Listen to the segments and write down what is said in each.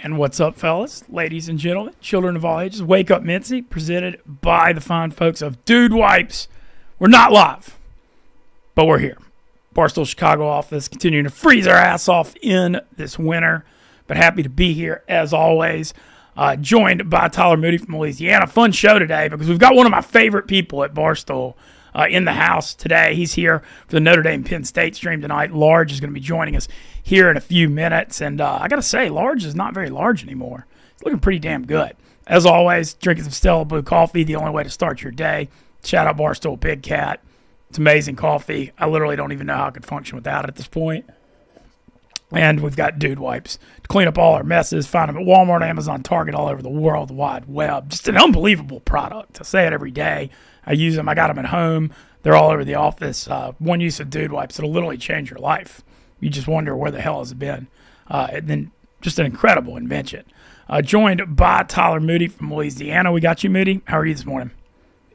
And what's up, fellas, ladies and gentlemen, children of all ages? Wake Up Mintzy, presented by the fine folks of Dude Wipes. We're not live, but we're here. Barstool Chicago office, continuing to freeze our ass off in this winter, but happy to be here as always. Joined by Tyler Moody from Louisiana. Fun show today because we've got one of my favorite people at Barstool in the house today. He's here for the Notre Dame Penn State stream tonight. Large is going to be joining us here in a few minutes. And I got to say, Large is not very large anymore. It's looking pretty damn good. As always, drinking some Stella Blue coffee, the only way to start your day. Shout out Barstool Big Cat. It's amazing coffee. I literally don't even know how I could function without it at this point. And we've got Dude Wipes to clean up all our messes. Find them at Walmart, Amazon, Target, all over the world wide web. Just an unbelievable product. I say it every day. I use them. I got them at home. They're all over the office. One use of Dude Wipes. It'll literally change your life. You just wonder where the hell has it been. And then just an incredible invention. Joined by Tyler Moody from Louisiana. We got you, Moody. How are you this morning?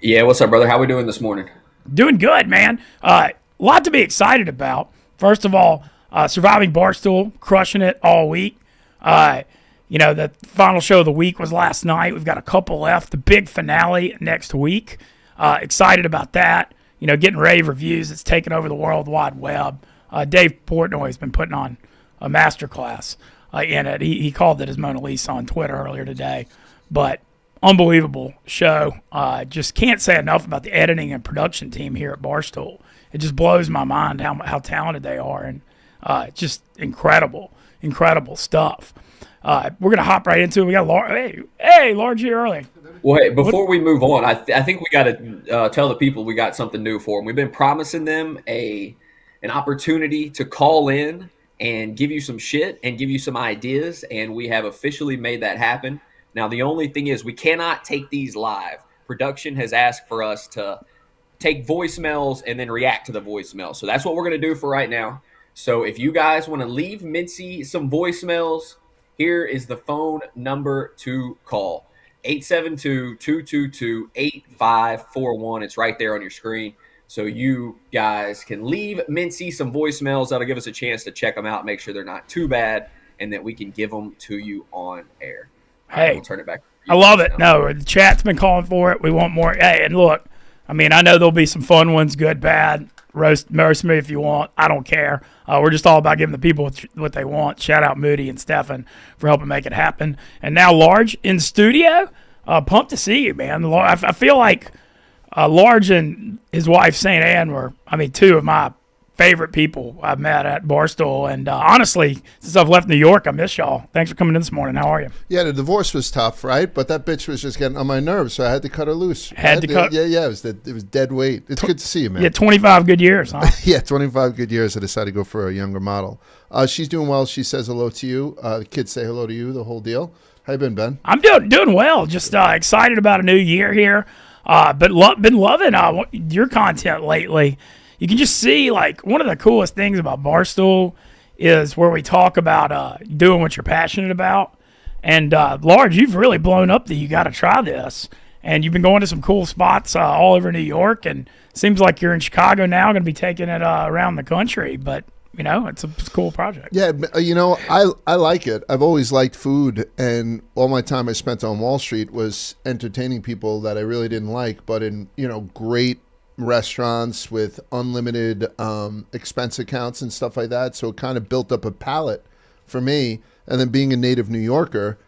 Yeah, what's up, brother? How we doing this morning? Doing good, man. A lot to be excited about. First of all, surviving Barstool, crushing it all week. The final show of the week was last night. We've got a couple left. The big finale next week. Excited about that. Getting rave reviews. It's taken over the World Wide Web. Dave Portnoy has been putting on a masterclass in it. He called it his Mona Lisa on Twitter earlier today. But unbelievable show. Just can't say enough about the editing and production team here at Barstool. It just blows my mind how talented they are. And just incredible stuff. We're going to hop right into it. We got Large. Hey, Large here early. Well, hey, before we move on, I think we got to tell the people we got something new for them. We've been promising them an opportunity to call in and give you some shit and give you some ideas, and we have officially made that happen. Now, the only thing is we cannot take these live. Production has asked for us to take voicemails and then react to the voicemails. So that's what we're going to do for right now. So if you guys want to leave Mintzy some voicemails, here is the phone number to call. 872-222-8541. It's right there on your screen. So you guys can leave Mintzy some voicemails. That'll give us a chance to check them out, make sure they're not too bad, and that we can give them to you on air. Hey, right, we'll turn it back. I love it. No, the chat's been calling for it. We want more. Hey, and look, I know there'll be some fun ones, good, bad. Roast me if you want. I don't care. We're just all about giving the people what they want. Shout out Moody and Stefan for helping make it happen. And now Large in studio. Pumped to see you, man. I feel like Large and his wife, St. Anne, were, two of my favorite people I've met at Barstool. And honestly, since I've left New York, I miss y'all. Thanks for coming in this morning. How are you? Yeah, the divorce was tough, right? But that bitch was just getting on my nerves, so I had to cut her loose. Yeah, it was dead weight. It's good to see you, man. Yeah, 25 good years, huh? Yeah, 25 good years. I decided to go for a younger model. She's doing well. She says hello to you. The kids say hello to you, the whole deal. How you been, Ben? I'm doing well. Just excited about a new year here. But been loving your content lately. You can just see, one of the coolest things about Barstool is where we talk about doing what you're passionate about. And, Large, you've really blown up that you got to try this. And you've been going to some cool spots all over New York. And it seems like you're in Chicago now, going to be taking it around the country. But, it's a cool project. Yeah, I like it. I've always liked food. And all my time I spent on Wall Street was entertaining people that I really didn't like, but in, great restaurants with unlimited expense accounts and stuff like that. So it kind of built up a palate for me. And then being a native New Yorker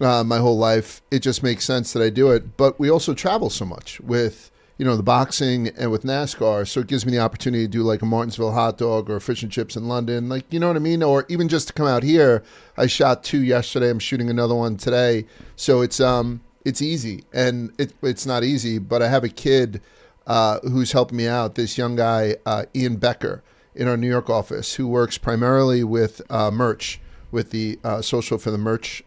my whole life, it just makes sense that I do it. But we also travel so much with, the boxing and with NASCAR. So it gives me the opportunity to do like a Martinsville hot dog or fish and chips in London. Like, you know what I mean? Or even just to come out here. I shot 2 yesterday. I'm shooting another one today. So it's easy. And it's not easy, but I have a kid who's helping me out, this young guy, Ian Becker, in our New York office, who works primarily with merch, with the social for the merch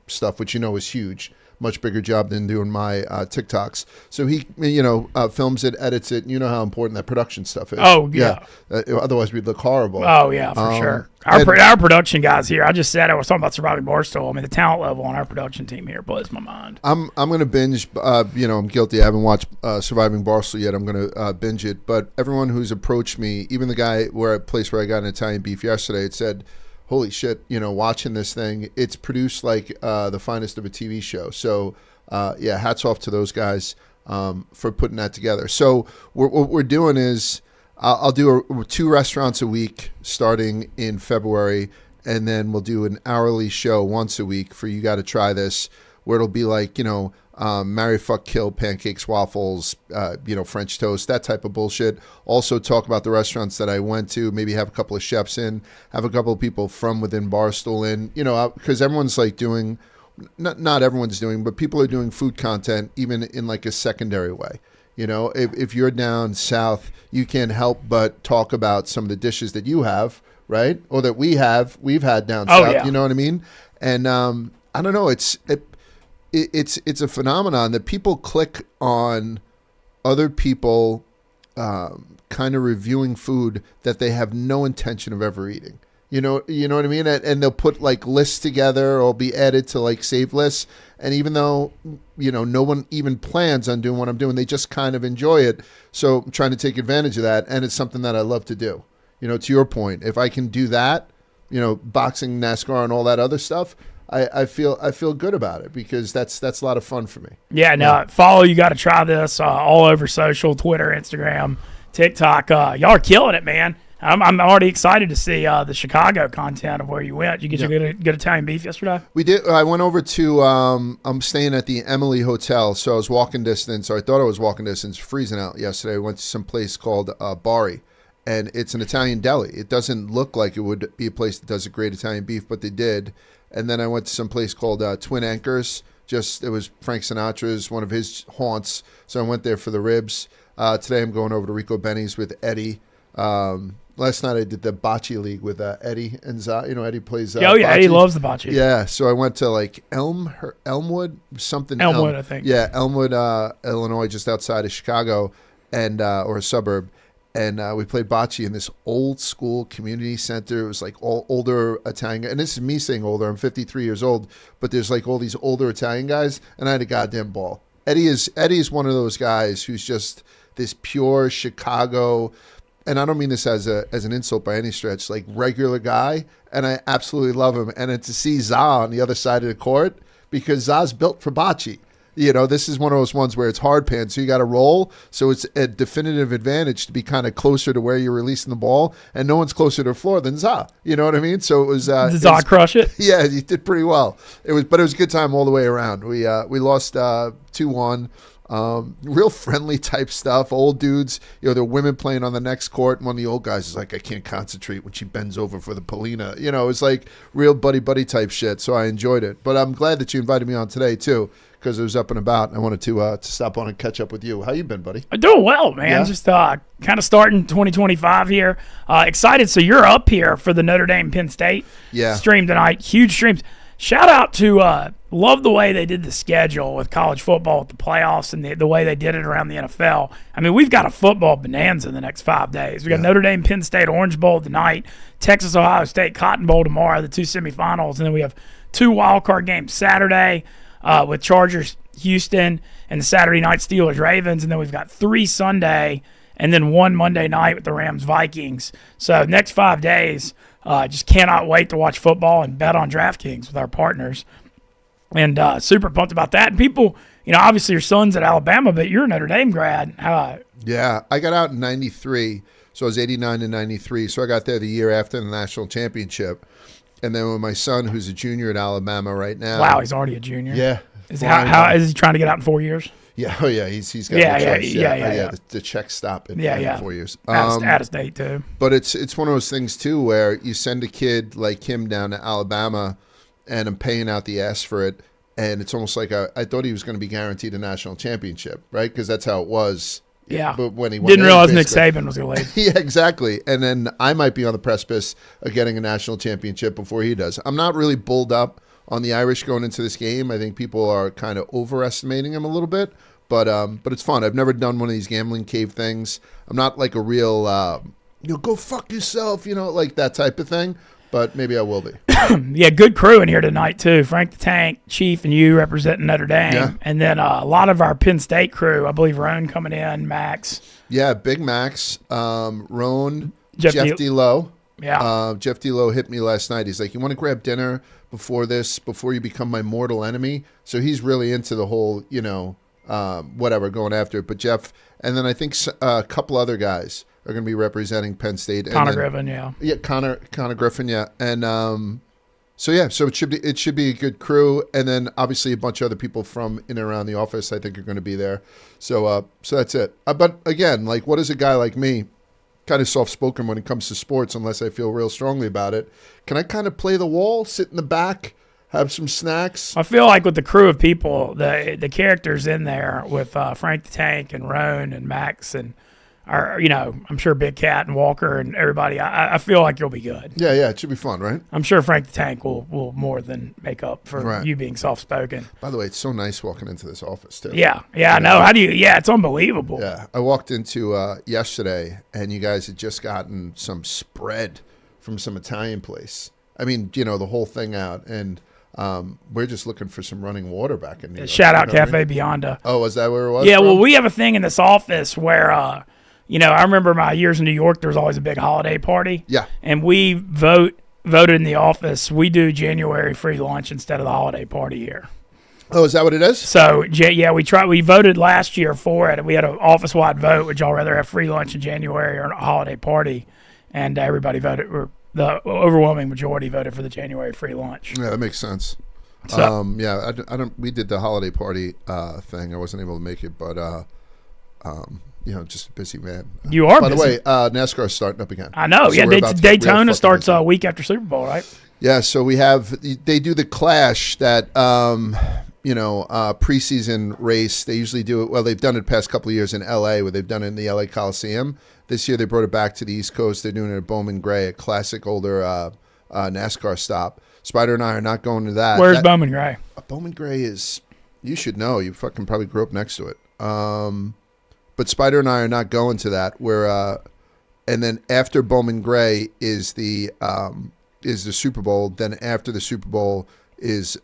stuff, which is huge. Much bigger job than doing my TikToks. So he, films it, edits it. You know how important that production stuff is. Oh, yeah. Otherwise, we'd look horrible. Oh, yeah, for sure. Our production guys here, I just said I was talking about Surviving Barstool. The talent level on our production team here blows my mind. I'm going to binge, I'm guilty. I haven't watched Surviving Barstool yet. I'm going to binge it. But everyone who's approached me, even the guy place where I got an Italian beef yesterday, it said, holy shit, watching this thing, it's produced like the finest of a TV show. So, yeah, hats off to those guys for putting that together. So what we're doing is I'll do 2 restaurants a week starting in February, and then we'll do an hourly show once a week for you got to try this, where it'll be like, marry, fuck, kill, pancakes, waffles, French toast, that type of bullshit. Also talk about the restaurants that I went to, maybe have a couple of chefs in, have a couple of people from within Barstool in, because everyone's like doing, not everyone's doing, but people are doing food content even in like a secondary way. If you're down south, you can't help but talk about some of the dishes that you have, right? Or that we've had down south, yeah. You know what I mean? And I don't know, it's a phenomenon that people click on other people kind of reviewing food that they have no intention of ever eating. You know what I mean? And they'll put like lists together or be added to like save lists. And even though, no one even plans on doing what I'm doing, they just kind of enjoy it. So I'm trying to take advantage of that. And it's something that I love to do. To your point, if I can do that, boxing, NASCAR, and all that other stuff, I feel good about it because that's a lot of fun for me. Yeah, no, follow. You got to try this all over social, Twitter, Instagram, TikTok. Y'all are killing it, man. I'm already excited to see the Chicago content of where you went. Did you get your good Italian beef yesterday? We did. I went over to. I'm staying at the Emily Hotel, so I was walking distance. Or I thought I was walking distance. Freezing out yesterday. I went to some place called Bari. And it's an Italian deli. It doesn't look like it would be a place that does a great Italian beef, but they did. And then I went to some place called Twin Anchors. It was Frank Sinatra's, one of his haunts. So I went there for the ribs. Today I'm going over to Rico Benny's with Eddie. Last night I did the bocce league with Eddie and Za. Eddie plays yeah, bocce. Eddie loves the bocce. Yeah, so I went to like Elmwood, something. Elmwood, I think. Yeah, Elmwood, Illinois, just outside of Chicago, and or a suburb. And we played bocce in this old school community center. It was like all older Italian guys. And this is me saying older. I'm 53 years old. But there's like all these older Italian guys. And I had a goddamn ball. Eddie is one of those guys who's just this pure Chicago. And I don't mean this as an insult by any stretch. Like regular guy. And I absolutely love him. And then to see Za on the other side of the court. Because Za's built for bocce. This is one of those ones where it's hard pan, so you got to roll. So it's a definitive advantage to be kind of closer to where you're releasing the ball, and no one's closer to the floor than Za. You know what I mean? So it was. Did Za crush it? Yeah, he did pretty well. But it was a good time all the way around. We lost 2-1. Real friendly type stuff. Old dudes, there are women playing on the next court. And one of the old guys is like, I can't concentrate when she bends over for the Polina. It's like real buddy type shit. So I enjoyed it. But I'm glad that you invited me on today too, because it was up and about. And I wanted to stop on and catch up with you. How you been, buddy? I'm doing well, man. Yeah? Just kind of starting 2025 here. Excited. So you're up here for the Notre Dame Penn State stream tonight. Huge streams. Shout out to love the way they did the schedule with college football with the playoffs and the way they did it around the NFL. I mean, we've got a football bonanza in the next 5 days. We got Notre Dame, Penn State, Orange Bowl tonight, Texas, Ohio State, Cotton Bowl tomorrow, the 2 semifinals, and then we have 2 wild card games Saturday with Chargers, Houston, and the Saturday night Steelers, Ravens, and then we've got 3 Sunday and then 1 Monday night with the Rams, Vikings. So next 5 days. Just cannot wait to watch football and bet on DraftKings with our partners. And super pumped about that. And people, obviously your son's at Alabama, but you're a Notre Dame grad. Yeah, I got out in 93, so I was 89 to 93. So I got there the year after the national championship. And then with my son, who's a junior at Alabama right now. Wow, he's already a junior. Yeah. How is he trying to get out in 4 years? Yeah, oh yeah, he's got the choice. Yeah. The checks stop in 4 years. Out of state too. But it's one of those things too where you send a kid like him down to Alabama, and I'm paying out the ass for it, and it's almost like I thought he was going to be guaranteed a national championship, right? Because that's how it was. Yeah. But when he didn't realize Nick Saban was going to leave. Yeah, exactly. And then I might be on the precipice of getting a national championship before he does. I'm not really bulled up on the Irish going into this game. I think people are kind of overestimating him a little bit, but it's fun. I've never done one of these gambling cave things. I'm not like a real, go fuck yourself, like that type of thing, but maybe I will be. Yeah, good crew in here tonight too. Frank the Tank, Chief, and you representing Notre Dame. Yeah. And then a lot of our Penn State crew. I believe Roan coming in, Max. Yeah, Big Max, Roan, Jeff D. Lowe. Yeah. Jeff D'Lo hit me last night. He's like, you want to grab dinner before you become my mortal enemy? So he's really into the whole, whatever, going after it. But Jeff, and then I think a couple other guys are going to be representing Penn State. Connor Griffin, yeah. Yeah, Connor Griffin, yeah. And so it should be a good crew. And then obviously a bunch of other people from in and around the office I think are going to be there. So that's it. But again, like, what is a guy like me, kind of soft-spoken when it comes to sports unless I feel real strongly about it? Can I kind of play the wall, sit in the back, have some snacks? I feel like with the crew of people, the characters in there with Frank the Tank and Roan and Max and I'm sure Big Cat and Walker and everybody, I feel like you'll be good. Yeah, it should be fun, right? I'm sure Frank the Tank will more than make up for you being soft-spoken. By the way, it's so nice walking into this office, too. Yeah, I know. How do you, it's unbelievable. Yeah, I walked into yesterday, and you guys had just gotten some spread from some Italian place. I mean, the whole thing out, and we're just looking for some running water back in New York. Shout out Cafe Bionda. Oh, was that where it was? Yeah, well, we have a thing in this office where, I remember my years in New York, there was always a big holiday party. Yeah. And we voted in the office. We do January free lunch instead of the holiday party here. Oh, is that what it is? So, we voted last year for it. We had an office-wide vote. Would y'all rather have free lunch in January or a holiday party? And everybody voted, or the overwhelming majority voted for the January free lunch. Yeah, that makes sense. So, I don't. We did the holiday party thing. I wasn't able to make it, but just a busy man. You are By busy. the way, NASCAR's starting up again. I know. So Daytona starts a week after Super Bowl, right? Yeah, so they do the Clash, that preseason race. They usually do it. Well, they've done it the past couple of years in L.A., where they've done it in the L.A. Coliseum. This year they brought it back to the East Coast. They're doing it at Bowman Gray, a classic older NASCAR stop. Spider and I are not going to that. Where's Bowman Gray? Bowman Gray is, you should know. You fucking probably grew up next to it. But Spider and I are not going to that. And then after Bowman Gray is the Super Bowl. Then after the Super Bowl is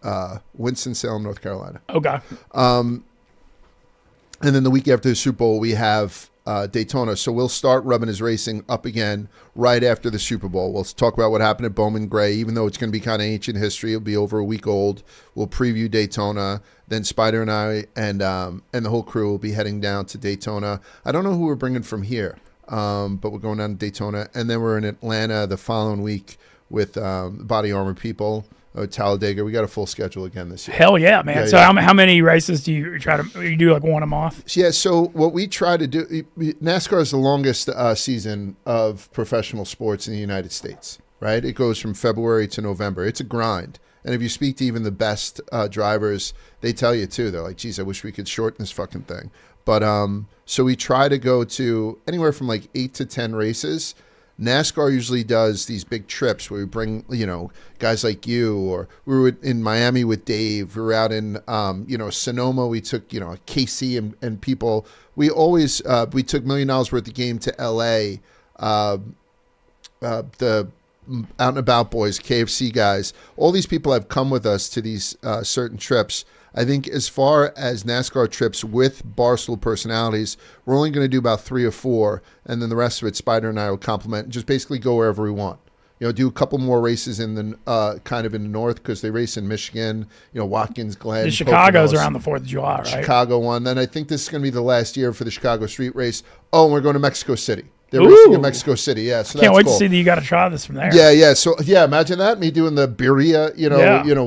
Winston-Salem, North Carolina. Okay. And then the week after the Super Bowl, we have Daytona. So we'll start rubbing his racing up again right after the Super Bowl. We'll talk about what happened at Bowman Gray, even though it's going to be kind of ancient history. It'll be over a week old. We'll preview Daytona. Then Spider and I and the whole crew will be heading down to Daytona. I don't know who we're bringing from here, but we're going down to Daytona. And then we're in Atlanta the following week with Body Armor people. Talladega. We got a full schedule again this year. Hell yeah, man. So how many races do you you do, like one a month? Yeah, so what we try to do, NASCAR is the longest season of professional sports in the United States, right? It goes from February to November. It's a grind. And if you speak to even the best drivers, they tell you too. They're like, geez, I wish we could shorten this fucking thing. But so we try to go to anywhere from like 8 to 10 races. NASCAR usually does these big trips where we bring, guys like you, or we were in Miami with Dave. We were out in, Sonoma. We took, KC and people. We always, we took $1 million worth of game to LA. The Out and About boys, KFC guys, all these people have come with us to these certain trips. I think as far as NASCAR trips with Barstool personalities, we're only going to do about 3 or 4, and then the rest of it, Spider and I will complement and just basically go wherever we want. Do a couple more races in the kind of in the north, because they race in Michigan, Watkins Glen. The Chicago's around the 4th of July, right? Chicago one. Then I think this is going to be the last year for the Chicago street race. Oh, and we're going to Mexico City. They're racing in Mexico City, yeah. So can't that's wait cool. to see that you got to try this from there. Yeah. So imagine that, me doing the birria,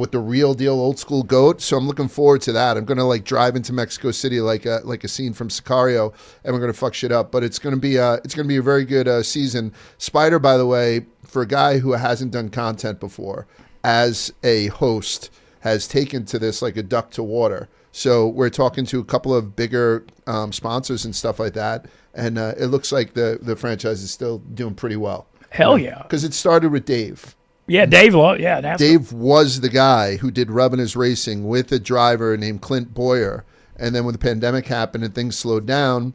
with the real deal old school goat. So I'm looking forward to that. I'm gonna drive into Mexico City like a scene from Sicario, and we're gonna fuck shit up. But it's gonna be a very good season. Spider, by the way, for a guy who hasn't done content before, as a host, has taken to this like a duck to water. So we're talking to a couple of bigger sponsors and stuff like that. And it looks like the franchise is still doing pretty well. Hell yeah. Because it started with Dave. Yeah, Dave. Dave was the guy who did Rubbin' His Racing with a driver named Clint Boyer. And then when the pandemic happened and things slowed down,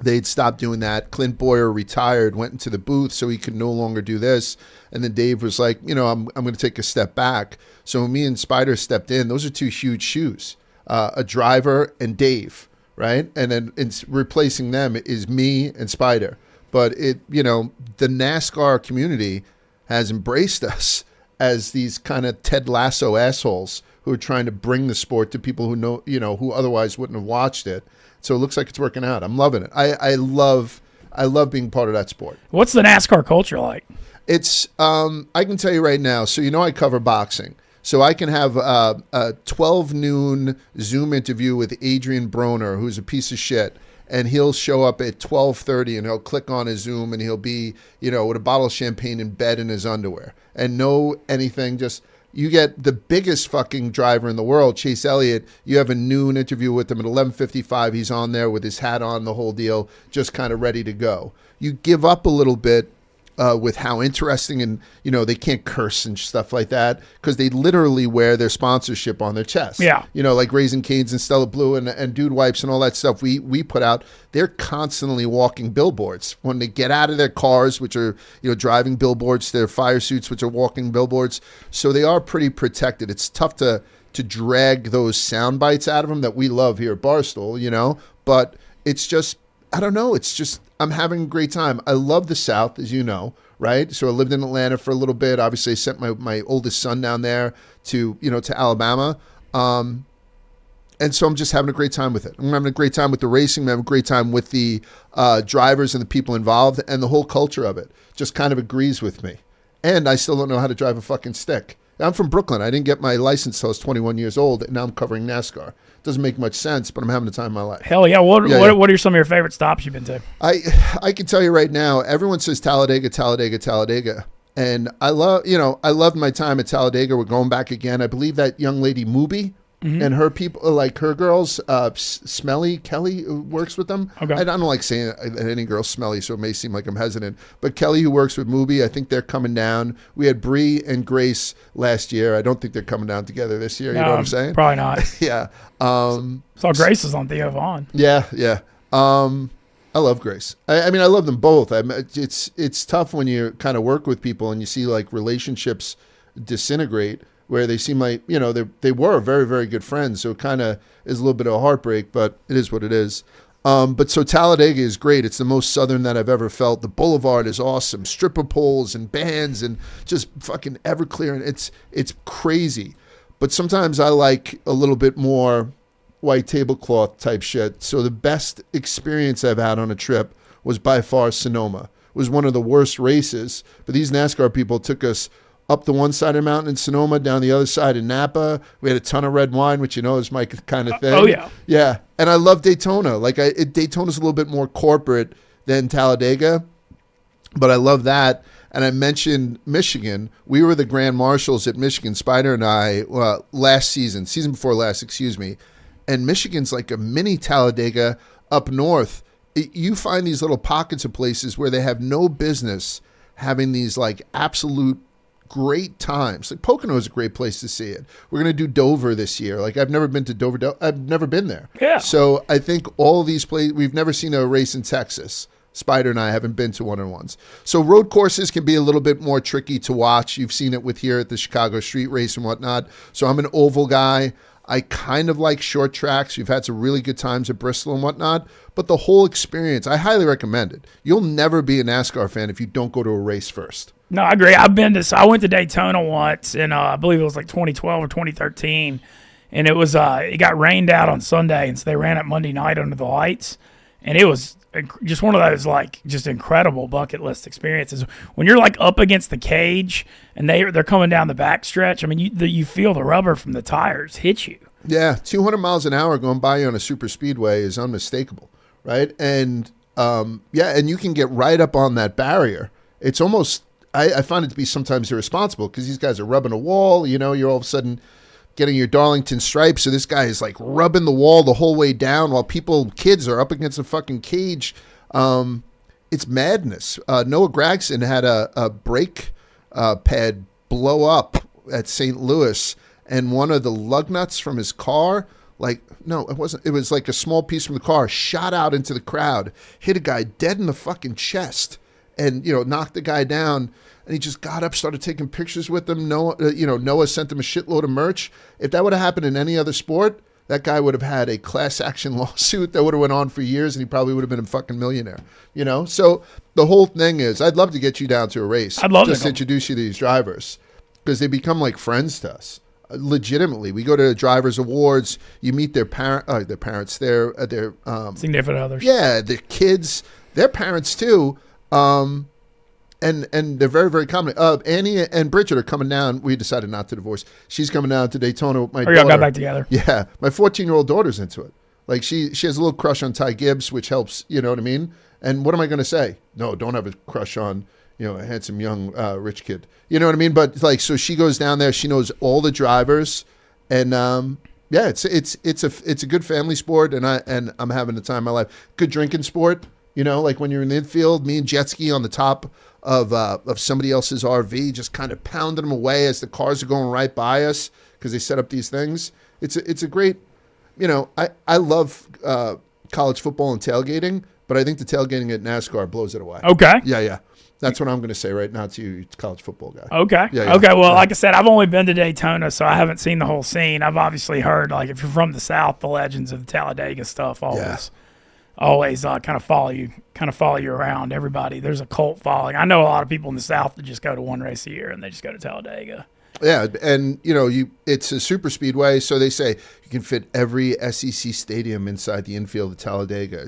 they'd stopped doing that. Clint Boyer retired, went into the booth so he could no longer do this. And then Dave was like, I'm going to take a step back. So when me and Spider stepped in, those are 2 huge shoes, a driver and Dave. Right, and then replacing them is me and Spider. but the NASCAR community has embraced us as these kind of Ted Lasso assholes who are trying to bring the sport to people who know, who otherwise wouldn't have watched it. So it looks like it's working out. I'm loving it. I love being part of that sport. What's the NASCAR culture like? It's I can tell you right now. So I cover boxing. So I can have a 12 noon Zoom interview with Adrian Broner, who's a piece of shit, and he'll show up at 12:30 and he'll click on his Zoom and he'll be, with a bottle of champagne in bed in his underwear and no anything. Just you get the biggest fucking driver in the world, Chase Elliott. You have a noon interview with him at 11:55. He's on there with his hat on, the whole deal, just kind of ready to go. You give up a little bit with how interesting and, they can't curse and stuff like that because they literally wear their sponsorship on their chest. Yeah. Like Raising Cane's and Stella Blue and Dude Wipes and all that stuff we put out. They're constantly walking billboards. When they get out of their cars, which are, driving billboards, their fire suits, which are walking billboards. So they are pretty protected. It's tough to drag those sound bites out of them that we love here at Barstool, but it's just, I don't know. It's just, I'm having a great time. I love the South, as you know, right? So I lived in Atlanta for a little bit. Obviously, I sent my oldest son down there to Alabama. And so I'm just having a great time with it. I'm having a great time with the racing. I'm having a great time with the drivers and the people involved, and the whole culture of it just kind of agrees with me. And I still don't know how to drive a fucking stick. I'm from Brooklyn. I didn't get my license till I was 21 years old, and now I'm covering NASCAR. Doesn't make much sense, but I'm having the time of my life. Hell yeah. What are some of your favorite stops you've been to? I can tell you right now, everyone says Talladega, Talladega, Talladega. And I loved my time at Talladega. We're going back again. I believe that young lady, Mooby, and her people, like her girls, Smelly Kelly, who works with them. Okay. I don't like saying any girl's smelly, so it may seem like I'm hesitant. But Kelly, who works with Mooby, I think they're coming down. We had Bree and Grace last year. I don't think they're coming down together this year. You know what I'm saying? Probably not. Yeah. Saw Grace is on Theo Vaughn. Yeah. I love Grace. I mean, I love them both. It's tough when you kind of work with people and you see like relationships disintegrate where they seem like, they were very, very good friends. So it kind of is a little bit of a heartbreak, but it is what it is. But so Talladega is great. It's the most southern that I've ever felt. The boulevard is awesome. Stripper poles and bands and just fucking Everclear. And it's crazy. But sometimes I like a little bit more white tablecloth type shit. So the best experience I've had on a trip was by far Sonoma. It was one of the worst races. But these NASCAR people took us up the one side of the mountain in Sonoma, down the other side in Napa. We had a ton of red wine, which is my kind of thing. Oh, yeah. Yeah. And I love Daytona. Daytona's a little bit more corporate than Talladega, but I love that. And I mentioned Michigan. We were the Grand Marshals at Michigan, Spider and I, season before last, excuse me. And Michigan's like a mini Talladega up north. You find these little pockets of places where they have no business having these like absolute great times. Like Pocono is a great place to see it. We're going to do Dover this year. Like I've never been to Dover. I've never been there. Yeah. So I think all these places, we've never seen a race in Texas. Spider and I haven't been to one-on-ones. So road courses can be a little bit more tricky to watch. You've seen it with here at the Chicago Street Race and whatnot. So I'm an oval guy. I kind of like short tracks. We've had some really good times at Bristol and whatnot. But the whole experience, I highly recommend it. You'll never be a NASCAR fan if you don't go to a race first. No, I agree. I went to Daytona once, and I believe it was like 2012 or 2013, and it got rained out on Sunday, and so they ran it Monday night under the lights, and it was just one of those like just incredible bucket list experiences. When you're like up against the cage, and they're coming down the backstretch. I mean, you feel the rubber from the tires hit you. Yeah, 200 miles an hour going by you on a super speedway is unmistakable, right? And and you can get right up on that barrier. It's almost. I find it to be sometimes irresponsible because these guys are rubbing a wall. You're all of a sudden getting your Darlington stripes. So this guy is like rubbing the wall the whole way down while kids are up against a fucking cage. It's madness. Noah Gragson had a brake pad blow up at St. Louis, and one of the lug nuts from his car, no, it wasn't. It was like a small piece from the car shot out into the crowd, hit a guy dead in the fucking chest, and knocked the guy down. And he just got up, started taking pictures with them. Noah sent him a shitload of merch. If that would have happened in any other sport, that guy would have had a class action lawsuit that would have went on for years, and he probably would have been a fucking millionaire. So the whole thing is, I'd love to get you down to a race. I'd love just to introduce you to these drivers, because they become like friends to us. Legitimately, we go to drivers awards. You meet their parents, their significant others. Yeah, their kids, their parents too. And they're very, very common. Annie and Bridget are coming down. We decided not to divorce. She's coming down to Daytona with my daughter. Y'all got back together. Yeah, my 14-year-old daughter's into it. Like she has a little crush on Ty Gibbs, which helps. You know what I mean? And what am I going to say? No, don't have a crush on a handsome young rich kid. You know what I mean? But like, so she goes down there. She knows all the drivers, and yeah, it's a good family sport, and I'm having the time of my life. Good drinking sport. Like when you're in the infield, me and jet ski on the top of somebody else's RV, just kind of pounding them away as the cars are going right by us because they set up these things. It's a great, I love college football and tailgating, but I think the tailgating at NASCAR blows it away. Okay. Yeah. That's what I'm going to say right now to you, college football guy. Okay. Yeah. Okay. Well, like I said, I've only been to Daytona, so I haven't seen the whole scene. I've obviously heard, like, if you're from the South, the legends of the Talladega stuff always kind of follow you around. Everybody, there's a cult following. I know a lot of people in the South that just go to one race a year and they just go to Talladega. Yeah, and it's a super speedway, so they say you can fit every SEC stadium inside the infield of Talladega.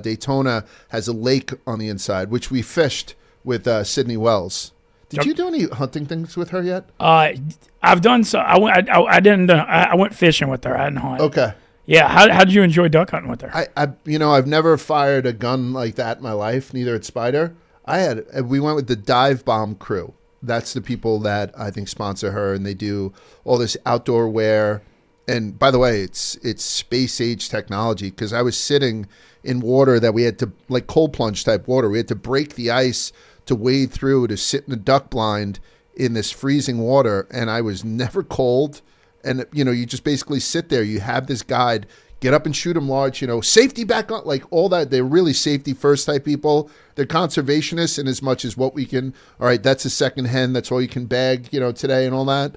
Daytona has a lake on the inside, which we fished with Sydney Wells. Did you do any hunting things with her yet? I've done so. I went fishing with her. I didn't hunt. Okay. Yeah. How did you enjoy duck hunting with her? I've never fired a gun like that in my life. Neither at Spider. We went with the Dive Bomb crew. That's the people that I think sponsor her, and they do all this outdoor wear. And by the way, it's space age technology, because I was sitting in water that we had to, like cold plunge type water. We had to break the ice to wade through to sit in a duck blind in this freezing water, and I was never cold. And you just basically sit there. You have this guide, get up and shoot them large. Safety back on, like all that. They're really safety first type people. They're conservationists in as much as what we can. All right, that's a second hen. That's all you can bag, today and all that.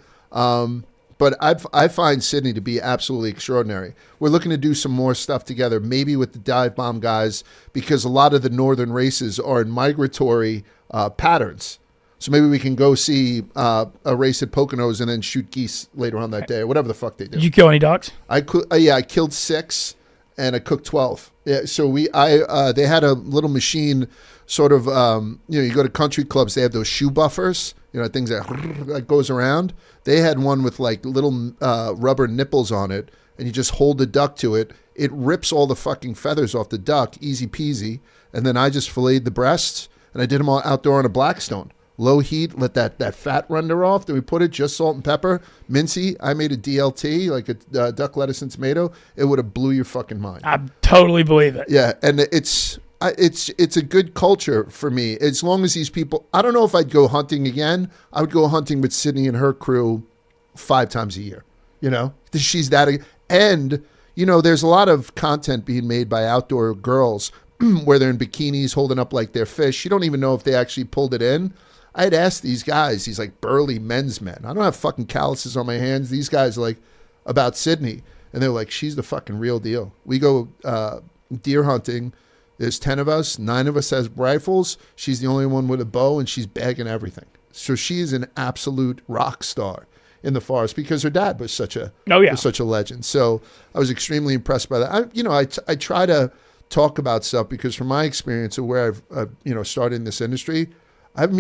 But I find Sydney to be absolutely extraordinary. We're looking to do some more stuff together, maybe with the Dive Bomb guys, because a lot of the northern races are in migratory patterns. So maybe we can go see a race at Poconos and then shoot geese later on that day, or whatever the fuck they do. Did you kill any ducks? I killed 6 and I cooked 12. Yeah, so they had a little machine, sort of. You go to country clubs, they have those shoe buffers. Things that goes around. They had one with like little rubber nipples on it, and you just hold the duck to it. It rips all the fucking feathers off the duck, easy peasy. And then I just filleted the breasts, and I did them all outdoor on a Blackstone. Low heat, let that fat render off. Then we put it, just salt and pepper. Mincy, I made a DLT, like a duck, lettuce, and tomato. It would have blew your fucking mind. I totally believe it. Yeah, and it's a good culture for me. As long as these people, I don't know if I'd go hunting again. I would go hunting with Sydney and her crew 5 times a year. She's that, and there's a lot of content being made by outdoor girls where they're in bikinis holding up like their fish. You don't even know if they actually pulled it in. I'd ask these guys, these like burly men's men. I don't have fucking calluses on my hands. These guys are like, about Sydney, and they're like, she's the fucking real deal. We go deer hunting. There's 10 of us. 9 of us has rifles. She's the only one with a bow, and she's bagging everything. So she's an absolute rock star in the forest, because her dad was such a legend. So I was extremely impressed by that. I try to talk about stuff, because from my experience of where I've started in this industry, I've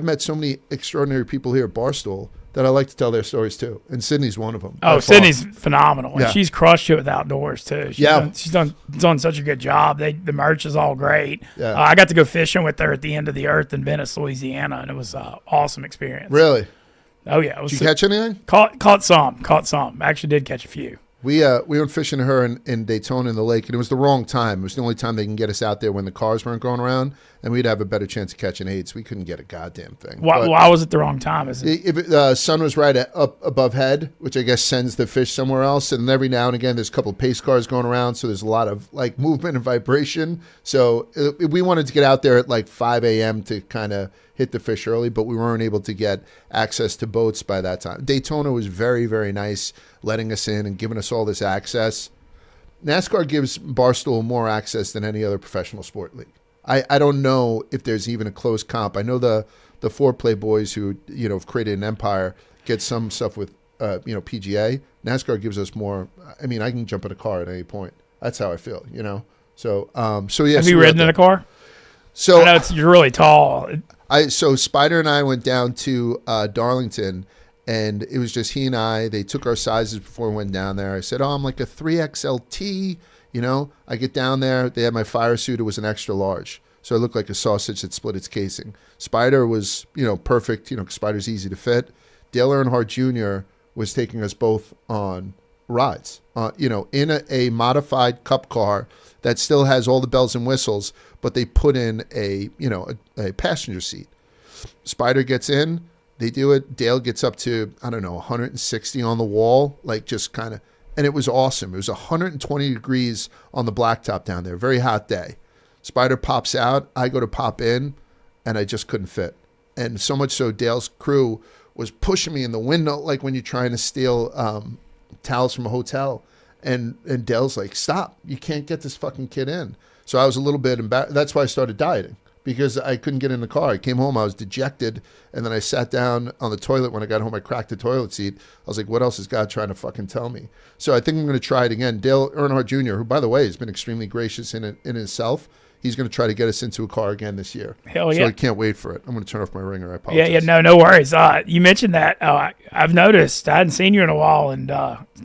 met so many extraordinary people here at Barstool that I like to tell their stories too, and Sydney's one of them. Oh, Sydney's phenomenal, Yeah. and she's crushed it with outdoors too. She's done such a good job. The merch is all great. Yeah. I got to go fishing with her at the end of the earth in Venice, Louisiana, and it was an awesome experience. Really? Oh yeah. It was Did you catch anything? Caught some. Actually, did catch a few. We went fishing her in Daytona in the lake, and it was the wrong time. It was the only time they can get us out there when the cars weren't going around, and we'd have a better chance of catching AIDS. We couldn't get a goddamn thing. Why was it the wrong time? Is it? If the sun was right up above head, which I guess sends the fish somewhere else, and every now and again there's a couple of pace cars going around, so there's a lot of like movement and vibration. So we wanted to get out there at like 5 a.m. to kind of hit the fish early, but we weren't able to get access to boats by that time. Daytona was very, very nice, letting us in and giving us all this access. NASCAR gives Barstool more access than any other professional sport league. I don't know if there's even a close comp. I know the foreplay boys who, have created an empire get some stuff with, PGA. NASCAR gives us more. I mean, I can jump in a car at any point. That's how I feel, So, yeah. Have you ridden in a car? So I know you're really tall. So Spider and I went down to Darlington, and it was just he and I. They took our sizes before we went down there. I said, I'm like a 3XLT. I get down there. They had my fire suit. It was an extra large. So I looked like a sausage that split its casing. Spider was, perfect. Spider's easy to fit. Dale Earnhardt Jr. was taking us both on rides, in a modified Cup car that still has all the bells and whistles, but they put in a passenger seat. Spider gets in, they do it. Dale gets up to, 160 on the wall, like just kind of, and it was awesome. It was 120 degrees on the blacktop down there, very hot day. Spider pops out, I go to pop in, and I just couldn't fit. And so much so Dale's crew was pushing me in the window, like when you're trying to steal towels from a hotel. And Dale's like, stop, you can't get this fucking kid in. So I was a little bit embarrassed. That's why I started dieting, because I couldn't get in the car. I came home, I was dejected, and then I sat down on the toilet. When I got home, I cracked the toilet seat. I was like, what else is God trying to fucking tell me? So I think I'm going to try it again. Dale Earnhardt Jr., who, by the way, has been extremely gracious in himself, he's going to try to get us into a car again this year. Hell yeah. So I can't wait for it. I'm going to turn off my ringer. I apologize. Yeah, no worries. You mentioned that. I've noticed. I hadn't seen you in a while. And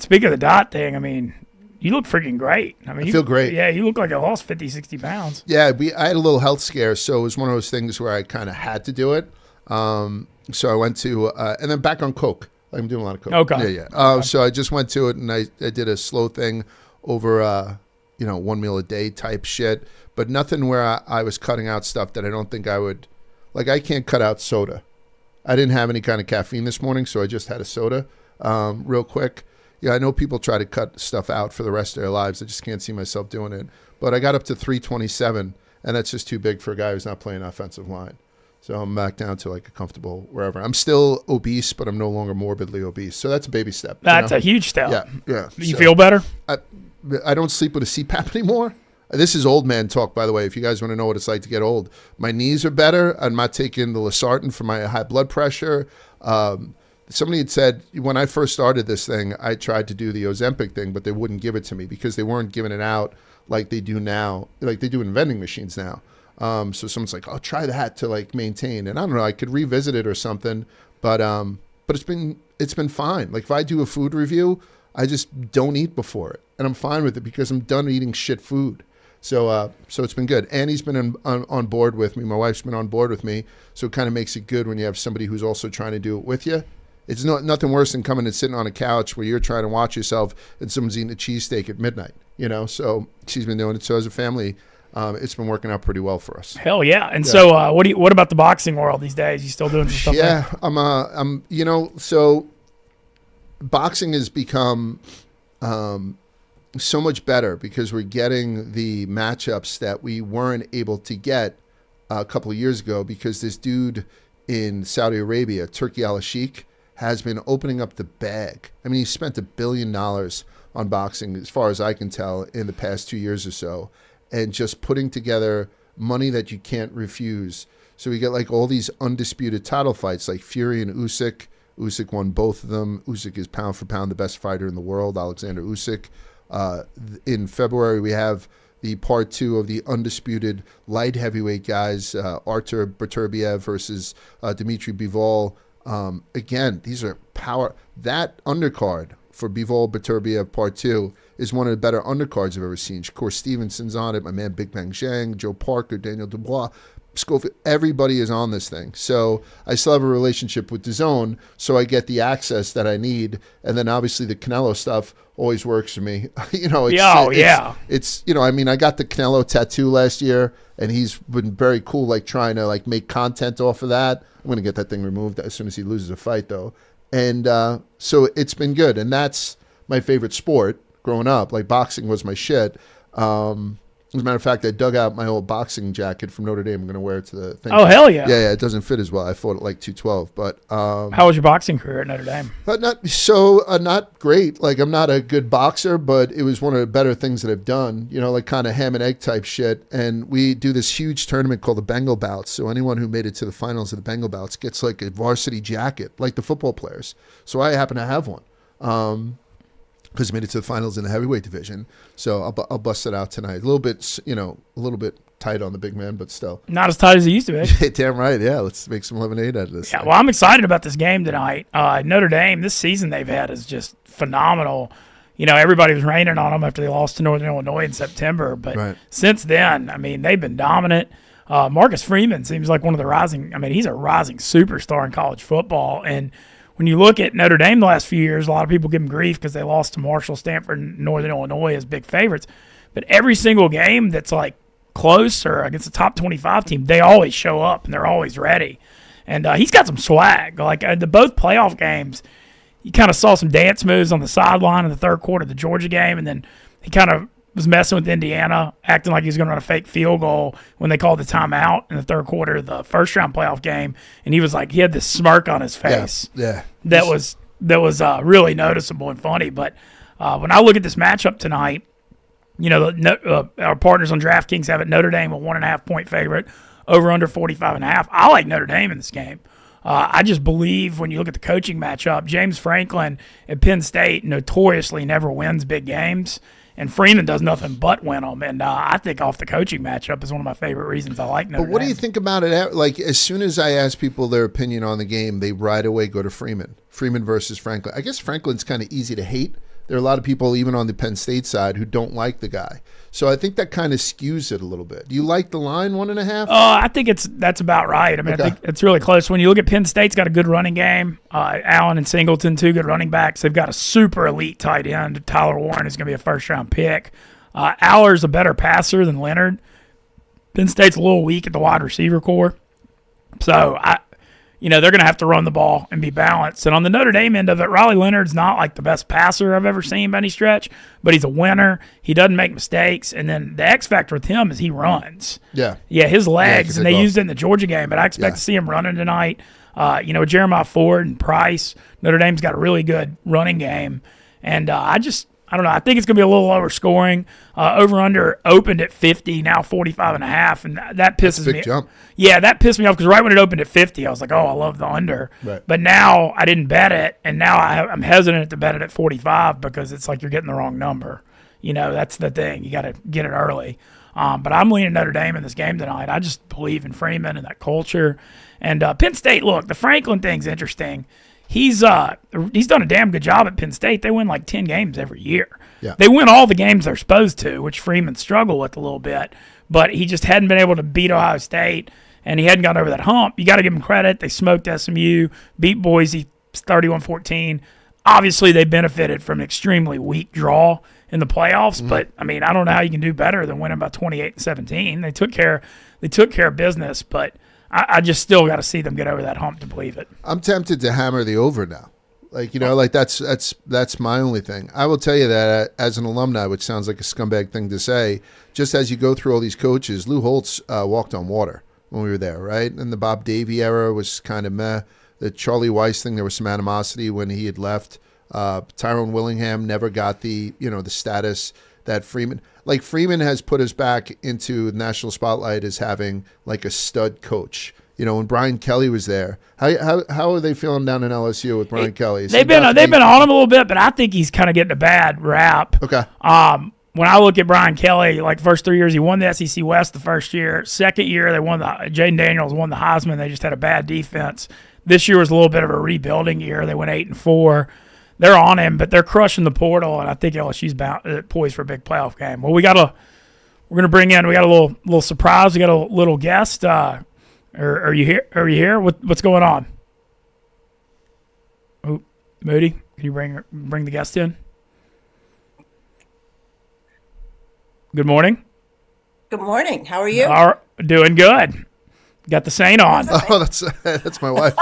speaking of the dot thing, I mean, you look freaking great. I feel great. Yeah, you look like you lost 50, 60 pounds. Yeah, I had a little health scare, so it was one of those things where I kind of had to do it. So I went to, and then back on Coke. I'm doing a lot of Coke. Okay. Yeah. So I just went to it, and I did a slow thing over, one meal a day type shit, but nothing where I was cutting out stuff that I don't think I would. Like, I can't cut out soda. I didn't have any kind of caffeine this morning, so I just had a soda real quick. Yeah, I know people try to cut stuff out for the rest of their lives. I just can't see myself doing it. But I got up to 327, and that's just too big for a guy who's not playing offensive line. So I'm back down to like a comfortable wherever. I'm still obese, but I'm no longer morbidly obese. So that's a baby step. That's a huge step. Yeah. You feel better? I don't sleep with a CPAP anymore. This is old man talk, by the way, if you guys want to know what it's like to get old. My knees are better. I'm not taking the Losartan for my high blood pressure. Somebody had said, when I first started this thing, I tried to do the Ozempic thing, but they wouldn't give it to me because they weren't giving it out like they do now, like they do in vending machines now. So someone's like, "Oh, try that to like maintain." And I don't know, I could revisit it or something, but it's been fine. Like if I do a food review, I just don't eat before it, and I'm fine with it because I'm done eating shit food. So it's been good. Annie's been on board with me. My wife's been on board with me. So it kind of makes it good when you have somebody who's also trying to do it with you. It's nothing worse than coming and sitting on a couch where you're trying to watch yourself and someone's eating a cheesesteak at midnight, So she's been doing it. So as a family, it's been working out pretty well for us. Hell yeah! And so, what about the boxing world these days? You still doing some stuff? Yeah, I'm. So boxing has become so much better because we're getting the matchups that we weren't able to get a couple of years ago because this dude in Saudi Arabia, Turki Al-Sheikh, has been opening up the bag. I mean, he spent $1 billion on boxing, as far as I can tell, in the past 2 years or so, and just putting together money that you can't refuse. So we get like all these undisputed title fights, like Fury and Usyk. Usyk won both of them. Usyk is pound for pound the best fighter in the world, Alexander Usyk. In February, we have the part 2 of the undisputed light heavyweight guys, Artur Beterbiev versus Dmitry Bivol. Again, these are power. That undercard for Bivol Beterbiev part 2 is one of the better undercards I've ever seen. Shakur Stevenson's on it, my man Big Bang Zhang, Joe Parker, Daniel Dubois, Schofield. Everybody is on this thing. So I still have a relationship with DAZN, so I get the access that I need. And then obviously the Canelo stuff always works for me. It's I mean, I got the Canelo tattoo last year, and he's been very cool, like trying to like make content off of that. I'm going to get that thing removed as soon as he loses a fight, though. And so it's been good. And that's my favorite sport growing up. Like boxing was my shit. As a matter of fact, I dug out my old boxing jacket from Notre Dame. I'm going to wear it to the thing. Oh, hell yeah. Yeah, it doesn't fit as well. I fought at like 212. But how was your boxing career at Notre Dame? But not great. Like, I'm not a good boxer, but it was one of the better things that I've done, like kind of ham and egg type shit. And we do this huge tournament called the Bengal Bouts. So anyone who made it to the finals of the Bengal Bouts gets like a varsity jacket, like the football players. So I happen to have one. Because made it to the finals in the heavyweight division, so I'll bust it out tonight. A little bit tight on the big man, but still not as tight as it used to be. Damn right, yeah. Let's make some lemonade out of this. Yeah, well, I'm excited about this game tonight. Notre Dame, this season they've had is just phenomenal. Everybody was raining on them after they lost to Northern Illinois in September, but since then, I mean, they've been dominant. Marcus Freeman seems like one of the rising. I mean, he's a rising superstar in college football, and when you look at Notre Dame the last few years, a lot of people give them grief because they lost to Marshall, Stanford, and Northern Illinois as big favorites. But every single game that's like close or against a top 25 team, they always show up and they're always ready. And he's got some swag. Like the both playoff games, you kind of saw some dance moves on the sideline in the third quarter of the Georgia game, and then he kind of was messing with Indiana, acting like he was going to run a fake field goal when they called the timeout in the third quarter of the first-round playoff game, and he had this smirk on his face. Yeah. That was really noticeable and funny. But when I look at this matchup tonight, our partners on DraftKings have it Notre Dame a 1.5-point favorite, over under 45.5. I like Notre Dame in this game. I just believe when you look at the coaching matchup, James Franklin at Penn State notoriously never wins big games. And Freeman does nothing but win them. And I think off the coaching matchup is one of my favorite reasons I like Notre Dame. But what do you think about it? Like, as soon as I ask people their opinion on the game, they right away go to Freeman. Freeman versus Franklin. I guess Franklin's kind of easy to hate. There are a lot of people, even on the Penn State side, who don't like the guy. So I think that kind of skews it a little bit. Do you like the line 1.5? I think that's about right. I mean, I think it's really close. When you look at Penn State's got a good running game. Allen and Singleton, two good running backs. They've got a super elite tight end. Tyler Warren is going to be a first-round pick. Aller's a better passer than Leonard. Penn State's a little weak at the wide receiver core. So they're going to have to run the ball and be balanced. And on the Notre Dame end of it, Riley Leonard's not like the best passer I've ever seen by any stretch, but he's a winner. He doesn't make mistakes. And then the X factor with him is he runs. Yeah. Yeah, his legs, and they used it in the Georgia game, but I expect to see him running tonight. Jeremiah Ford and Price, Notre Dame's got a really good running game. And I don't know. I think it's going to be a little lower scoring. Over-under opened at 50, now 45.5, and that pisses me off. Jump. Yeah, that pissed me off because right when it opened at 50, I was like, oh, I love the under. Right. But now I didn't bet it, and now I'm hesitant to bet it at 45 because it's like you're getting the wrong number. That's the thing. You got to get it early. But I'm leaning Notre Dame in this game tonight. I just believe in Freeman and that culture. And Penn State, look, the Franklin thing's interesting. He's done a damn good job at Penn State. They win like 10 games every year. Yeah. They win all the games they're supposed to, which Freeman struggled with a little bit. But he just hadn't been able to beat Ohio State, and he hadn't gotten over that hump. You got to give him credit. They smoked SMU, beat Boise 31-14. Obviously, they benefited from an extremely weak draw in the playoffs. But, I mean, I don't know how you can do better than winning by 28-17. They took care of business, but I just still got to see them get over that hump to believe it. I'm tempted to hammer the over now. That's my only thing. I will tell you that as an alumni, which sounds like a scumbag thing to say, just as you go through all these coaches, Lou Holtz walked on water when we were there, right? And the Bob Davie era was kind of meh. The Charlie Weiss thing, there was some animosity when he had left. Tyrone Willingham never got the status that Freeman has put us back into the national spotlight as having like a stud coach. When Brian Kelly was there, how are they feeling down in LSU with Brian Kelly? They've been on him a little bit, but I think he's kind of getting a bad rap. Okay. When I look at Brian Kelly, like first 3 years, he won the SEC West the first year. Second year, they won Jaden Daniels won the Heisman. They just had a bad defense. This year was a little bit of a rebuilding year. They went 8-4. They're on him, but they're crushing the portal, and I think LSU's poised for a big playoff game. Well, we're gonna bring in. We got a little surprise. We got a little guest. Are you here? Are you here? What's going on? Oh, Moody, can you bring the guest in? Good morning. Good morning. How are you? Doing good. Got the Saint on. Oh, that's my wife.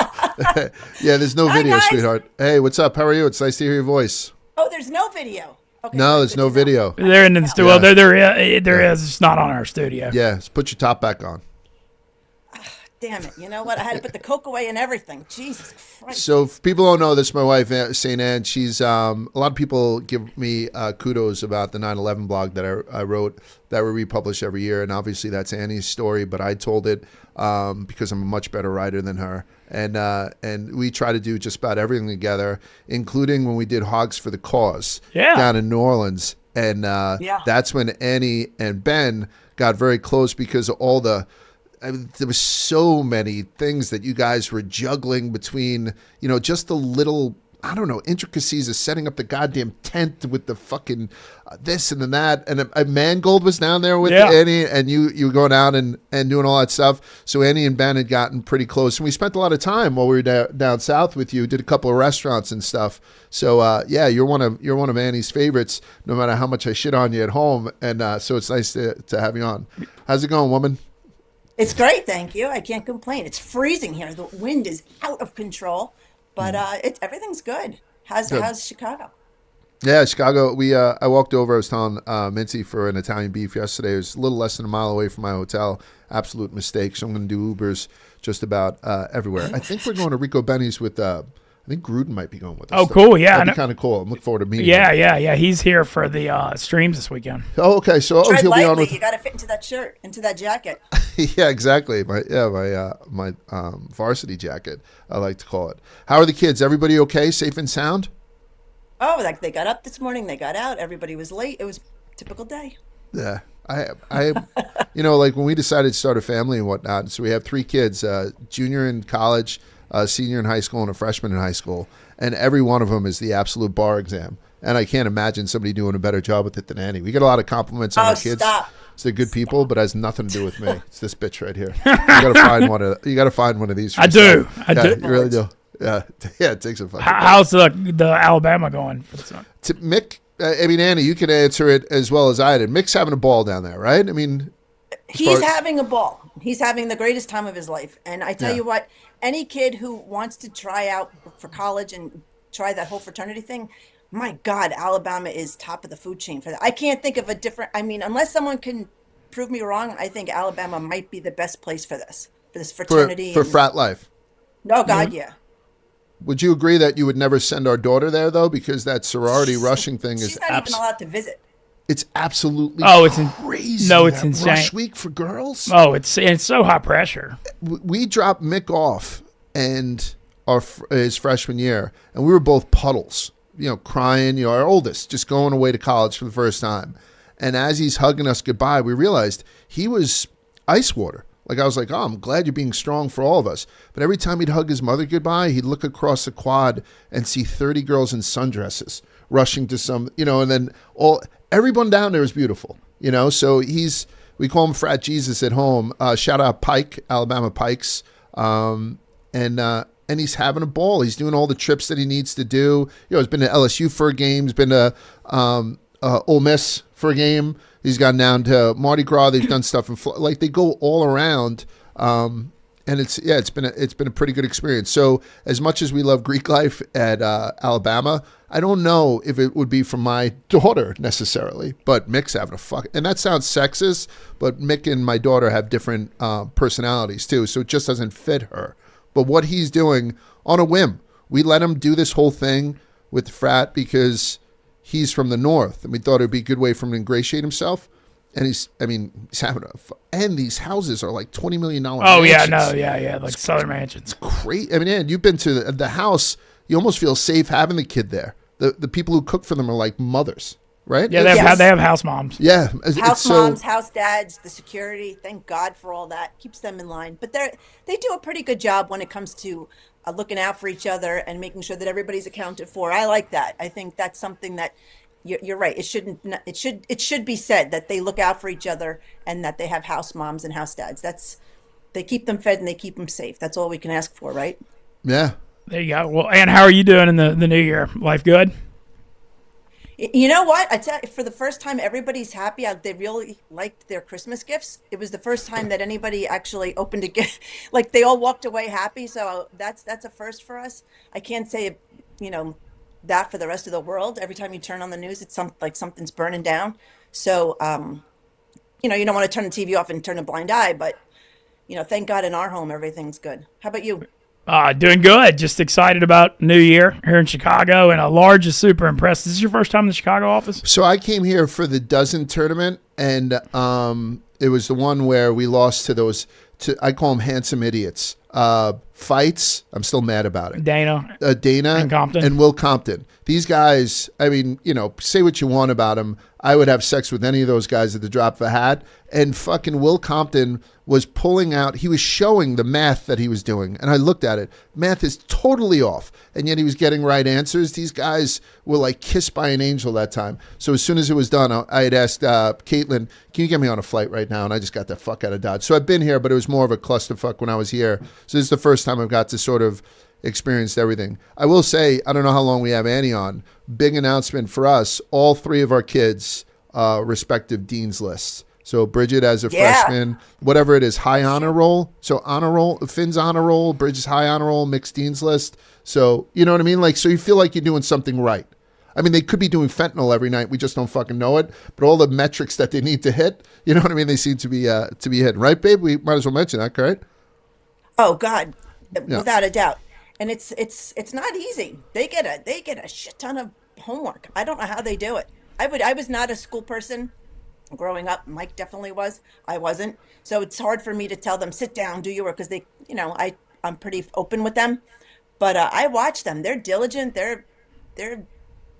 Yeah, there's no video, guys. sweetheart. Hey, what's up? How are you? It's nice to hear your voice. Oh, there's no video. Okay, No, good, there's good no to know. video. They're in the studio. Yeah. Well, there is. It's not on our studio. Yeah, put your top back on. Damn it! You know what? I had to put the Coke away and everything. Jesus Christ! So if people don't know this, my wife, St. Anne, she's a lot of people give me kudos about the 9/11 blog that I wrote that we republish every year. And obviously that's Annie's story, but I told it because I'm a much better writer than her. And we try to do just about everything together, including when we did Hogs for the Cause down in New Orleans. And that's when Annie and Ben got very close because of all there was so many things that you guys were juggling between, just the little, I don't know, intricacies of setting up the goddamn tent with the fucking this and then that. And Mangold was down there with Annie, and you were going out and doing all that stuff. So Annie and Ben had gotten pretty close. And we spent a lot of time while we were down south with you, did a couple of restaurants and stuff. So, you're one of Annie's favorites, no matter how much I shit on you at home. And so it's nice to have you on. How's it going, woman? It's great, thank you. I can't complain. It's freezing here. The wind is out of control, but everything's good. How's Chicago? Yeah, Chicago. I walked over. I was telling Mintzy for an Italian beef yesterday. It was a little less than a mile away from my hotel. Absolute mistake. So I'm going to do Ubers just about everywhere. I think we're going to Rico Benny's with. I think Gruden might be going with us. Oh, cool. Yeah. That'd be kind of cool. I'm looking forward to meeting him. Yeah. He's here for the streams this weekend. Oh, okay. So Tread he'll lightly. be on with. You got to fit into that shirt, into that jacket. Yeah, exactly. My varsity jacket, I like to call it. How are the kids? Everybody okay? Safe and sound? Oh, like they got up this morning. They got out. Everybody was late. It was a typical day. Yeah. I like when we decided to start a family and whatnot, so we have 3 kids, junior in college, senior in high school, and a freshman in high school. And every one of them is the absolute bar exam. And I can't imagine somebody doing a better job with it than Annie. We get a lot of compliments on our kids. Stop. So they're good people, but it has nothing to do with me. It's this bitch right here. You gotta find one of these. For I do. You really do. Yeah. It takes a fucking. How's the Alabama going? Mick, Annie, you can answer it as well as I did. Mick's having a ball down there, right? I mean, he's having a ball. He's having the greatest time of his life. And I tell you what, any kid who wants to try out for college and try that whole fraternity thing, my God, Alabama is top of the food chain for that. I can't think of a different, unless someone can prove me wrong, I think Alabama might be the best place for this fraternity. For frat life. No, God, yeah. Would you agree that you would never send our daughter there, though? Because that sorority rushing thing is... She's not even allowed to visit. It's absolutely crazy. No, it's insane. Rush week for girls? Oh, it's so high pressure. We dropped Mick off and his freshman year, and we were both puddles, crying, our oldest, just going away to college for the first time. And as he's hugging us goodbye, we realized he was ice water. Like, I was like, oh, I'm glad you're being strong for all of us. But every time he'd hug his mother goodbye, he'd look across the quad and see 30 girls in sundresses rushing to some, and then everyone down there is beautiful, So we call him Frat Jesus at home. Shout out Pike, Alabama Pikes. And he's having a ball. He's doing all the trips that he needs to do. He's been to LSU for a game. He's been to Ole Miss for a game. He's gone down to Mardi Gras. They've done stuff in Florida. They go all around. And it's been a pretty good experience. So as much as we love Greek life at Alabama, I don't know if it would be for my daughter necessarily. But Mick's having and that sounds sexist, but Mick and my daughter have different personalities too. So it just doesn't fit her. But what he's doing on a whim, we let him do this whole thing with the frat because he's from the North, and we thought it would be a good way for him to ingratiate himself. And he's having and these houses are like $20 million. Oh, mansions. yeah, like Southern mansions. It's great. Ann, you've been to the house. You almost feel safe having the kid there. The people who cook for them are like mothers, right? Yeah, they have house moms. Yeah, house moms, house dads, the security. Thank God for all that. Keeps them in line. But they do a pretty good job when it comes to looking out for each other and making sure that everybody's accounted for. I like that. I think that's something that you're right. It should be said that they look out for each other and that they have house moms and house dads. They keep them fed and they keep them safe. That's all we can ask for, right? Yeah. There you go. Well, Ann, how are you doing in the new year? Life good? You know what? I tell you, for the first time, everybody's happy. They really liked their Christmas gifts. It was the first time that anybody actually opened a gift. Like, they all walked away happy. So that's a first for us. I can't say, that for the rest of the world. Every time you turn on the news, it's like something's burning down. So, you don't want to turn the TV off and turn a blind eye, but thank God in our home everything's good. How about you? Doing good. Just excited about New Year here in Chicago, and Large is super impressed. Is this your first time in the Chicago office? So I came here for the dozen tournament, and it was the one where we lost to those. I call them handsome idiots. Fights. I'm still mad about it. Dana and Compton and Will Compton. These guys. I mean, say what you want about them. I would have sex with any of those guys at the drop of a hat. And fucking Will Compton was pulling out. He was showing the math that he was doing, and I looked at it. Math is totally off, and yet he was getting right answers. These guys were like kissed by an angel that time. So as soon as it was done, I had asked Caitlin, "Can you get me on a flight right now?" And I just got the fuck out of Dodge. So I've been here, but it was more of a clusterfuck when I was here. So this is the first time I've got to sort of experience everything. I will say, I don't know how long we have Annie on. Big announcement for us. All three of our kids, respective dean's lists. So Bridget as a freshman, whatever it is, high honor roll. So honor roll, Finn's honor roll, Bridget's high honor roll, mixed dean's list. So you know what I mean? Like, so you feel like you're doing something right. I mean, they could be doing fentanyl every night. We just don't fucking know it. But all the metrics that they need to hit, you know what I mean? They seem to be hitting. Right, babe? We might as well mention that, correct? Oh God, without a doubt. And it's not easy. They get a shit ton of homework. I don't know how they do it. I was not a school person growing up. Mike definitely was. I wasn't. So it's hard for me to tell them, sit down, do your work, because they, I'm pretty open with them. But I watch them. They're diligent. They're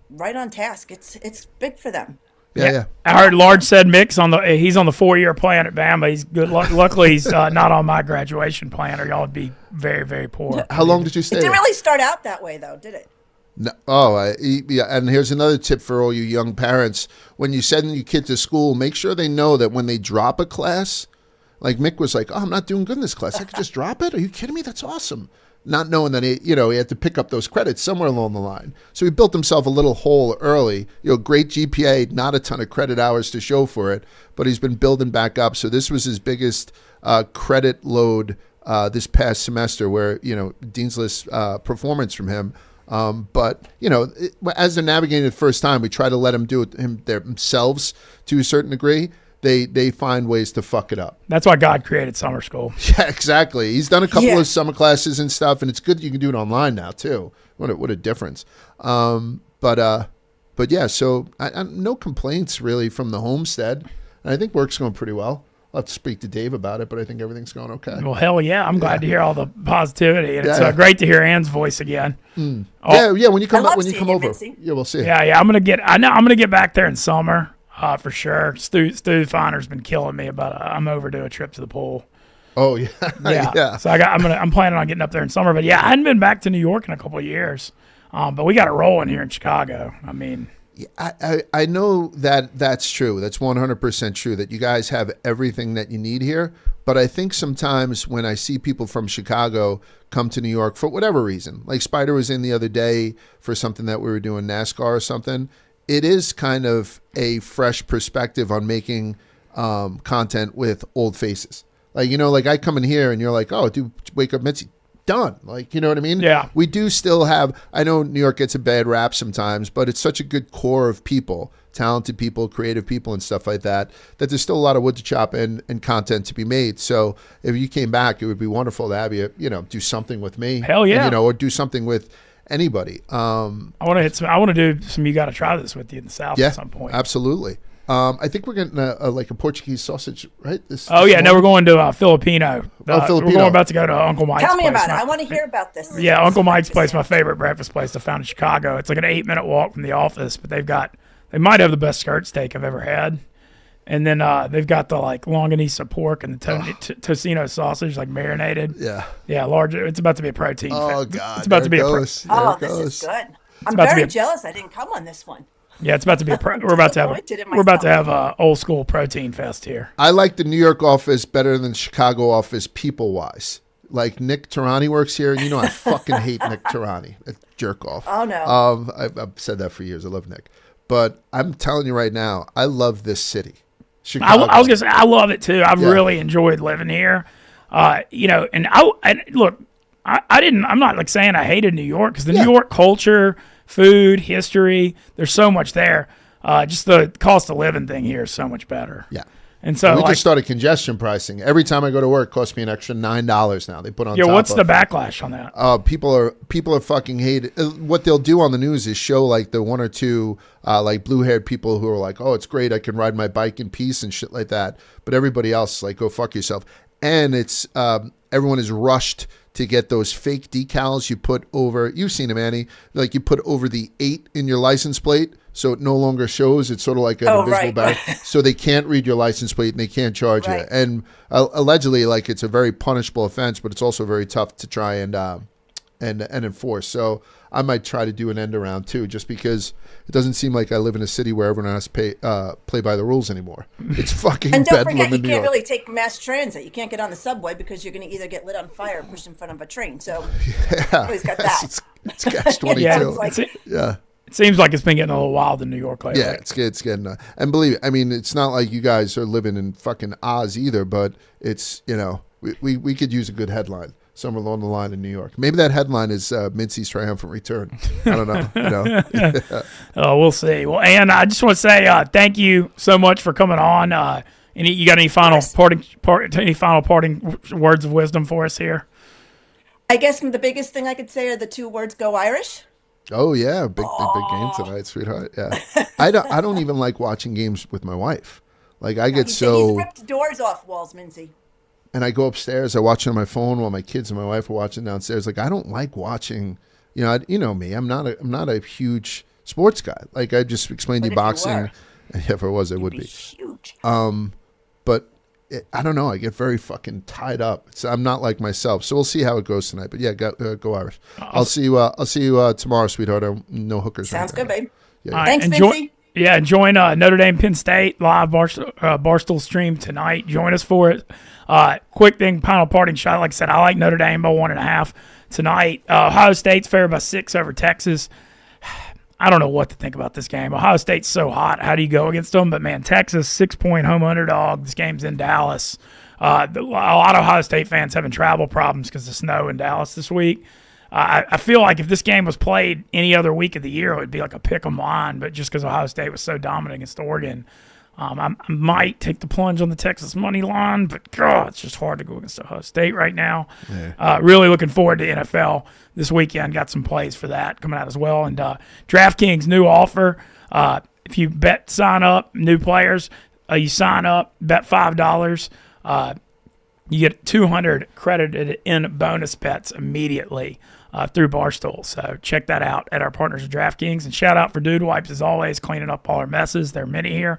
right on task. It's big for them. Yeah. I heard Large said Mick's he's on the 4-year plan at Bama. He's good. Luckily, he's not on my graduation plan, or y'all would be very, very poor. How long did you stay? It didn't really start out that way, though, did it? No. Oh, yeah. And here's another tip for all you young parents. When you send your kid to school, make sure they know that when they drop a class, like Mick was like, "Oh, I'm not doing good in this class. I could just drop it? Are you kidding me? That's awesome." Not knowing that he had to pick up those credits somewhere along the line. So he built himself a little hole early. Great GPA, not a ton of credit hours to show for it, but he's been building back up. So this was his biggest credit load this past semester, where Dean's List performance from him. But as they're navigating it the first time, we try to let them do it themselves to a certain degree. They find ways to fuck it up. That's why God created summer school. Yeah, exactly. He's done a couple of summer classes and stuff, and it's good that you can do it online now too. What a difference. But yeah, so no complaints really from the homestead. And I think work's going pretty well. I'll have to speak to Dave about it, but I think everything's going okay. Well, hell yeah. I'm glad to hear all the positivity. And it's great to hear Ann's voice again. Mm. Yeah, when you come over. Mintzy. Yeah, we'll see. Yeah, I'm gonna get back there in summer. For sure. Stu Finer's been killing me, but I'm overdue a trip to the pool. Oh yeah. Yeah. So I'm planning on getting up there in summer, but yeah, I hadn't been back to New York in a couple of years. But we got it rolling here in Chicago. I mean, I know that's true. That's 100% true that you guys have everything that you need here. But I think sometimes when I see people from Chicago come to New York for whatever reason, like Spider was in the other day for something that we were doing, NASCAR or something, it is kind of a fresh perspective on making content with old faces. Like, like I come in here and you're like, "Oh, dude, Wake Up Mintzy." Done. Like, you know what I mean? Yeah. We do still have, I know New York gets a bad rap sometimes, but it's such a good core of people, talented people, creative people and stuff like that there's still a lot of wood to chop and content to be made. So if you came back, it would be wonderful to have you, do something with me. Hell yeah. And, or do something with anybody. I want to do some You Gotta Try This with you in the South at some point. Absolutely. I think we're getting a Portuguese sausage, right? We're going to Filipino. Filipino. We're about to go to Uncle Mike's. Tell me place. about it. I want to hear about this. Yeah, Uncle Mike's place, my favorite breakfast place I found in Chicago. It's like an 8-minute walk from the office, but they might have the best skirt steak I've ever had. And then they've got the longanisa pork and the tocino sausage, like marinated. Yeah. Yeah, large. It's about to be a protein. Oh God. It's about to be this is good. I'm very jealous. I didn't come on this one. Yeah, it's about to be we're about to have a old school protein fest here. I like the New York office better than the Chicago office people wise. Like Nick Tarani works here, and I fucking hate Nick Tarani. Jerk off. Oh no. I've said that for years. I love Nick, but I'm telling you right now, I love this city. Chicago. I was gonna say I love it too. I've really enjoyed living here. And look, I'm not like saying I hated New York, because the New York culture food, history. There's so much there. Just the cost of living thing here is so much better. Yeah. And so we just started congestion pricing. Every time I go to work, it costs me an extra $9 now. They put on. Yeah, top what's of, the backlash on that? People are fucking hate. What they'll do on the news is show like the one or two like blue-haired people who are like, oh, it's great, I can ride my bike in peace and shit like that. But everybody else is like, go fuck yourself. And it's everyone is rushed to get those fake decals you put over. You've seen them, Annie. Like you put over the 8 in your license plate, so it no longer shows. It's sort of like an invisible barrier. So they can't read your license plate and they can't charge you. And allegedly, like it's a very punishable offense, but it's also very tough to try and enforce. So I might try to do an end around too, just because it doesn't seem like I live in a city where everyone has to play by the rules anymore. It's fucking And don't bedlam forget, you in New can't York. really take mass transit. You can't get on the subway because you're going to either get lit on fire or pushed in front of a train. So always got that. It's catch 22. Yeah. It seems like it's been getting a little wild in New York lately. Yeah, it's getting. And believe me, I mean, it's not like you guys are living in fucking Oz either, but it's, we could use a good headline somewhere along the line in New York. Maybe that headline is Mintzy's triumphant return. I don't know. We'll see. Well, Ann, I just want to say thank you so much for coming on. You got any final parting words of wisdom for us here? I guess the biggest thing I could say are the 2 words, go Irish. Oh yeah, big game tonight, sweetheart. Yeah, I don't even like watching games with my wife. Like I get He's so. ripped doors off walls, Mintzy. And I go upstairs. I watch it on my phone while my kids and my wife are watching downstairs. Like I don't like watching. You know me. I'm not a huge sports guy. Like I just explained to you boxing. If I was, it would be huge. But I don't know. I get very fucking tied up. I'm not like myself. So we'll see how it goes tonight. But yeah, go Irish. I'll see you tomorrow, sweetheart. No hookers. Sounds good, babe. Yeah. Thanks, Mintzy. Yeah, join Notre Dame Penn State live Barstool stream tonight. Join us for it. Quick thing, final parting shot. Like I said, I like Notre Dame by 1.5 tonight. Ohio State's favored by 6 over Texas. I don't know what to think about this game. Ohio State's so hot. How do you go against them? But, man, Texas, 6-point home underdog. This game's in Dallas. A lot of Ohio State fans having travel problems because of snow in Dallas this week. I feel like if this game was played any other week of the year, it would be like a pick 'em line. But just because Ohio State was so dominant against Oregon, I might take the plunge on the Texas money line, but God, it's just hard to go against Ohio State right now. Yeah. Really looking forward to NFL this weekend. Got some plays for that coming out as well. And DraftKings new offer. If you sign up, new players, you sign up, bet $5. You get 200 credited in bonus bets immediately through Barstool. So check that out at our partners at DraftKings. And shout out for Dude Wipes as always, cleaning up all our messes. There are many here.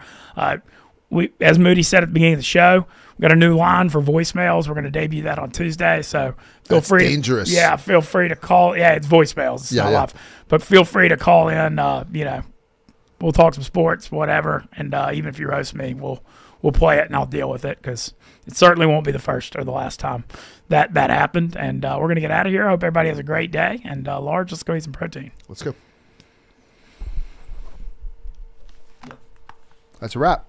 We, as Moody said at the beginning of the show, we got a new line for voicemails. We're going to debut that on Tuesday. So feel That's free. Dangerous. Feel free to call. Yeah, it's voicemails. It's not live. But feel free to call in. We'll talk some sports, whatever. And even if you roast me, we'll play it and I'll deal with it because it certainly won't be the first or the last time that happened. And we're going to get out of here. I hope everybody has a great day. And Large, let's go eat some protein. Let's go. That's a wrap.